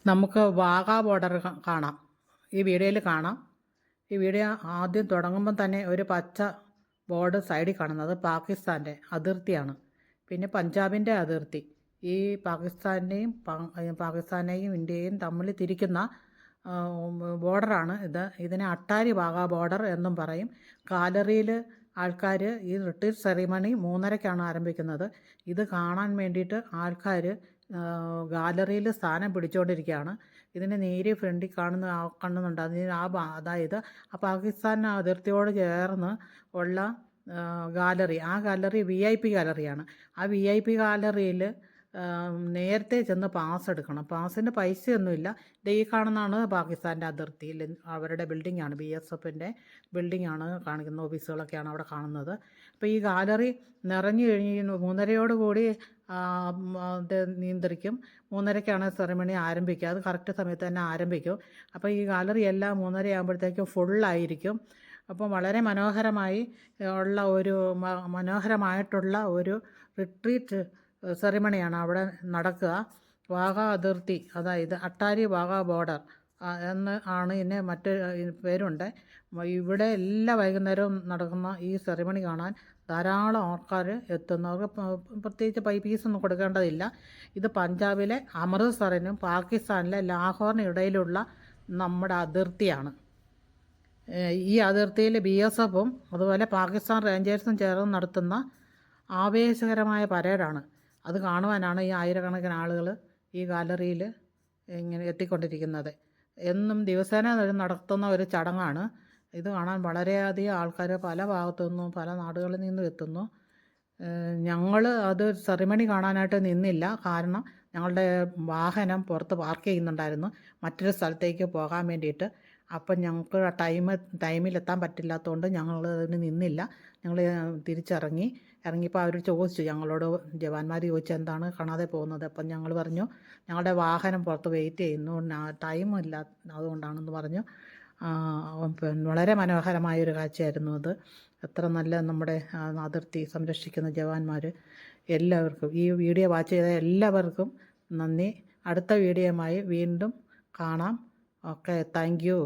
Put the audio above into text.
നമുക്ക് വാഗാ ബോർഡർ കാണാം. ഈ വീഡിയോയിൽ കാണാം. ഈ വീഡിയോ ആദ്യം തുടങ്ങുമ്പം തന്നെ ഒരു പച്ച ബോർഡ് സൈഡിൽ കാണുന്നത് പാകിസ്ഥാൻ്റെ അതിർത്തിയാണ്. പിന്നെ പഞ്ചാബിൻ്റെ അതിർത്തി. ഈ പാകിസ്ഥാനെയും ഇന്ത്യയും തമ്മിൽ തിരിക്കുന്ന ബോർഡറാണ് ഇത്. ഇതിനെ അട്ടാരി വാഗാ ബോർഡർ എന്നും പറയും. ഗാലറിയിൽ ആൾക്കാർ ഈ റിട്രീറ്റ് സെറിമണി 3:30-ക്കാണ് ആരംഭിക്കുന്നത്. ഇത് കാണാൻ വേണ്ടിയിട്ട് ആൾക്കാർ ഗാലറിയിൽ സ്ഥാനം പിടിച്ചുകൊണ്ടിരിക്കുകയാണ്. ഇതിന് നേരെ ഫ്രണ്ടിൽ കാണുന്നുണ്ട്. അതായത് ആ പാകിസ്ഥാൻ അതിർത്തിയോട് ചേർന്ന് ഉള്ള ഗാലറി. ആ ഗാലറി VIP ഗാലറിയാണ്. ആ VIP ഗാലറിയിൽ നേരത്തെ ചെന്ന് പാസ് എടുക്കണം. പാസിന് പൈസയൊന്നുമില്ല. ഈ കാണുന്നതാണ് പാകിസ്ഥാൻ്റെ അതിർത്തിയിൽ അവരുടെ ബിൽഡിങ്ങാണ്. BSFൻ്റെ ബിൽഡിങ്ങാണ് കാണിക്കുന്നത്. ഓഫീസുകളൊക്കെയാണ് അവിടെ കാണുന്നത്. അപ്പോൾ ഈ ഗാലറി നിറഞ്ഞു കഴിഞ്ഞ് 3:30-യോടുകൂടി നിയന്ത്രിക്കും. 3:30-ക്കാണ് സെറിമണി ആരംഭിക്കുക. അത് കറക്റ്റ് സമയത്ത് തന്നെ ആരംഭിക്കും. അപ്പോൾ ഈ ഗാലറി എല്ലാം 3:30 ആകുമ്പോഴത്തേക്കും ഫുള്ളായിരിക്കും. അപ്പം വളരെ മനോഹരമായിട്ടുള്ള ഒരു റിട്രീറ്റ് സെറിമണിയാണ് അവിടെ നടക്കുക. വാഗാ അതിർത്തി, അതായത് അട്ടാരി വാഗാ ബോർഡർ എന്ന് ആണ് ഇതിന് പേരുണ്ട്. ഇവിടെ എല്ലാ വൈകുന്നേരവും നടക്കുന്ന ഈ സെറിമണി കാണാൻ ധാരാളം ആൾക്കാർ എത്തുന്നു. അവർക്ക് പ്രത്യേകിച്ച് ഫീസൊന്നും കൊടുക്കേണ്ടതില്ല. ഇത് പഞ്ചാബിലെ അമൃത്സറിനും പാകിസ്ഥാനിലെ ലാഹോറിനും ഇടയിലുള്ള നമ്മുടെ അതിർത്തിയാണ്. ഈ അതിർത്തിയിൽ BSFും അതുപോലെ പാകിസ്ഥാൻ റേഞ്ചേഴ്സും ചേർന്ന് നടത്തുന്ന ആവേശകരമായ പരേഡാണ്. അത് കാണുവാനാണ് ഈ ആയിരക്കണക്കിന് ആളുകൾ ഈ ഗാലറിയിൽ ഇങ്ങനെ എത്തിക്കൊണ്ടിരിക്കുന്നത്. എന്നും ദിവസേന നടത്തുന്ന ഒരു ചടങ്ങാണ്. ഇത് കാണാൻ വളരെയധികം ആൾക്കാർ പല ഭാഗത്തു നിന്നും പല നാടുകളിൽ നിന്നും എത്തുന്നു. ഞങ്ങൾ അത് സെറിമണി കാണാനായിട്ട് നിന്നില്ല. കാരണം ഞങ്ങളുടെ വാഹനം പുറത്ത് പാർക്ക് ചെയ്യുന്നുണ്ടായിരുന്നു മറ്റൊരു സ്ഥലത്തേക്ക് പോകാൻ വേണ്ടിയിട്ട്. അപ്പം ഞങ്ങൾക്ക് ടൈമിലെത്താൻ പറ്റില്ലാത്തതുകൊണ്ട് ഞങ്ങൾ അതിന് നിന്നില്ല. ഞങ്ങൾ ഇറങ്ങിയപ്പോൾ അവർ ചോദിച്ചു, ഞങ്ങളോട് ജവാന്മാർ ചോദിച്ചു എന്താണ് കാണാതെ പോകുന്നത്. അപ്പം ഞങ്ങൾ പറഞ്ഞു ഞങ്ങളുടെ വാഹനം പുറത്ത് വെയിറ്റ് ചെയ്യുന്നു, ടൈമില്ല, അതുകൊണ്ടാണെന്ന് പറഞ്ഞു. വളരെ മനോഹരമായൊരു കാഴ്ചയായിരുന്നു അത്. എത്ര നല്ല നമ്മുടെ അതിർത്തി സംരക്ഷിക്കുന്ന ജവാന്മാർ. എല്ലാവർക്കും ഈ വീഡിയോ വാച്ച് ചെയ്ത എല്ലാവർക്കും നന്ദി. അടുത്ത വീഡിയോയുമായി വീണ്ടും കാണാം. Okay, thank you.